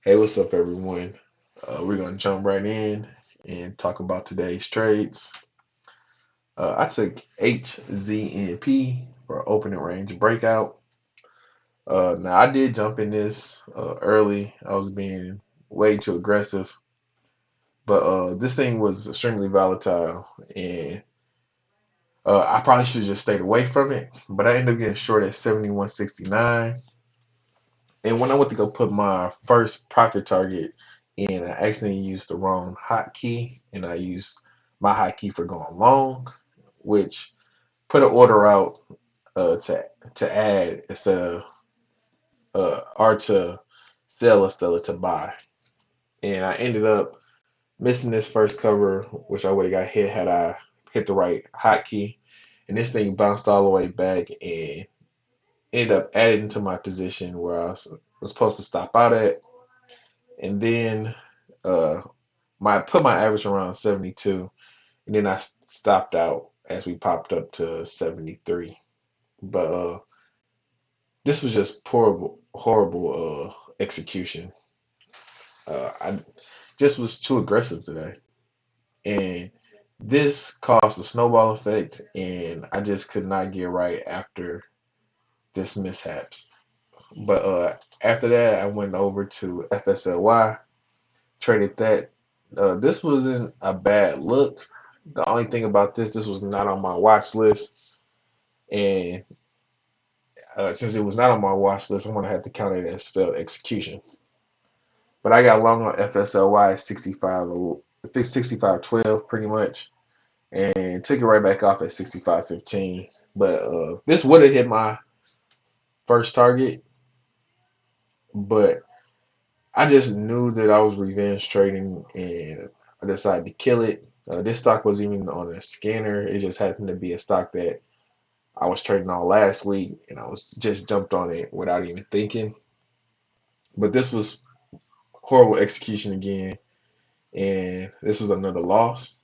Hey, what's up, everyone? We're going to jump right in and talk about today's trades. I took HZNP for opening range breakout. Now, I did jump in this early. I was being way too aggressive, but this thing was extremely volatile, and I probably should have just stayed away from it. But I ended up getting short at 71.69. And when I went to go put my first profit target in, I accidentally used the wrong hotkey, and I used my hotkey for going long, which put an order out to add instead of or to sell instead of to buy. And I ended up missing this first cover, which I would have got hit had I hit the right hotkey. And this thing bounced all the way back and ended up adding to my position where was supposed to stop out at. And then uh, put my average around 72, and then I stopped out as we popped up to 73. But this was just horrible execution. I just was too aggressive today, and this caused a snowball effect, and I just could not get right after this mishaps. But after that, I went over to FSLY, traded that. This wasn't a bad look. The only thing about this was not on my watch list, and since it was not on my watch list, I'm gonna have to count it as failed execution. But I got long on FSLY at 65, I think 65.12 pretty much, and took it right back off at 65.15. But this would have hit my first target, but I just knew that I was revenge trading, and I decided to kill it. This stock was even on a scanner. It just happened to be a stock that I was trading on last week, and I was just jumped on it without even thinking. But this was horrible execution again, and this was another loss.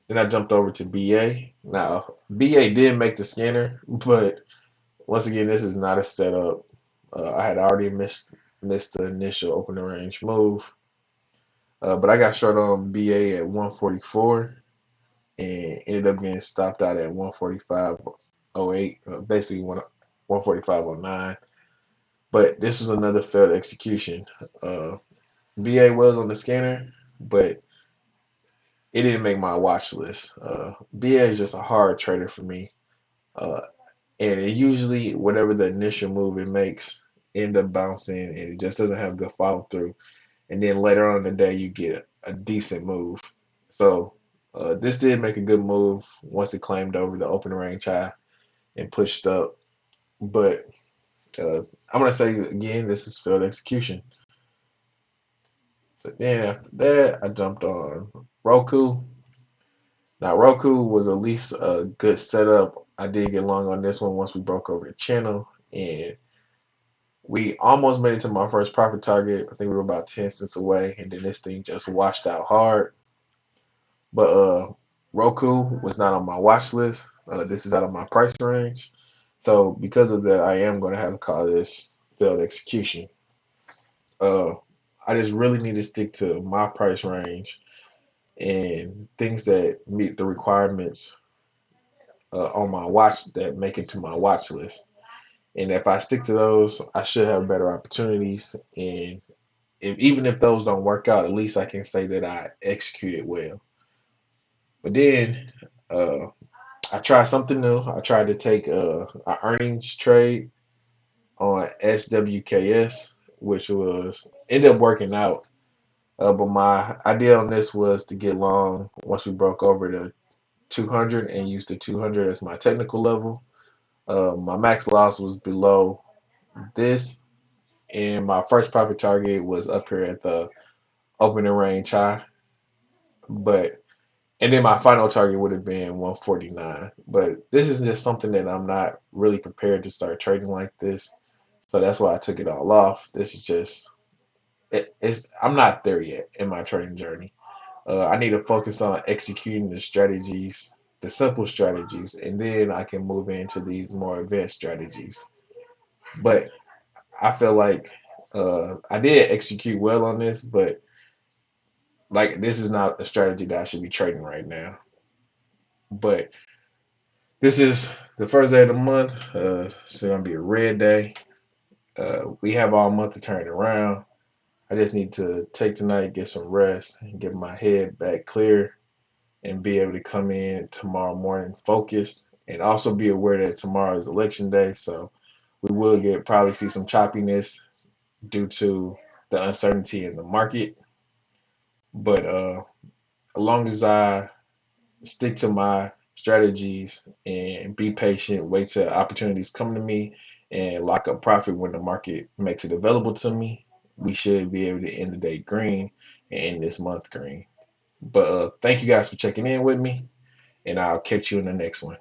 Then I jumped over to BA. Now BA did make the scanner, but once again, this is not a setup. I had already missed the initial opening range move, but I got short on BA at 144 and ended up getting stopped out at 145.08, basically 145.09. But this was another failed execution. BA was on the scanner, but it didn't make my watch list. BA is just a hard trader for me. Uh, and it usually, whatever the initial move it makes, end up bouncing and it just doesn't have good follow through. And then later on in the day, you get a decent move. So this did make a good move once it claimed over the open range high and pushed up. But I'm going to say again, this is failed execution. So then after that, I jumped on Roku. Now, Roku was at least a good setup. I did get long on this one once we broke over the channel, and we almost made it to my first profit target. I think we were about 10 cents away, and then this thing just washed out hard. But Roku was not on my watch list. This is out of my price range. So because of that, I am going to have to call this failed execution. Uh, I just really need to stick to my price range and things that meet the requirements on my watch that make it to my watch list. And if I stick to those, I should have better opportunities. And even if those don't work out, at least I can say that I executed well. But then uh, I tried something new. I tried to take an earnings trade on SWKS, which was ended up working out. But my idea on this was to get long once we broke over the 200 and use the 200 as my technical level. My max loss was below this, and my first profit target was up here at the opening range high. But and then my final target would have been 149. But this is just something that I'm not really prepared to start trading like this. So that's why I took it all off. This is just I'm not there yet in my trading journey. I need to focus on executing the strategies, the simple strategies, and then I can move into these more advanced strategies. But I feel like I did execute well on this, but like this is not a strategy that I should be trading right now. But this is the first day of the month. It's gonna be a red day. We have all month to turn it around. I just need to take tonight, get some rest, and get my head back clear, and be able to come in tomorrow morning focused, and also be aware that tomorrow is election day, so we will get probably see some choppiness due to the uncertainty in the market. But as long as I stick to my strategies and be patient, wait till opportunities come to me, and lock up profit when the market makes it available to me, we should be able to end the day green and end this month green. But thank you guys for checking in with me, and I'll catch you in the next one.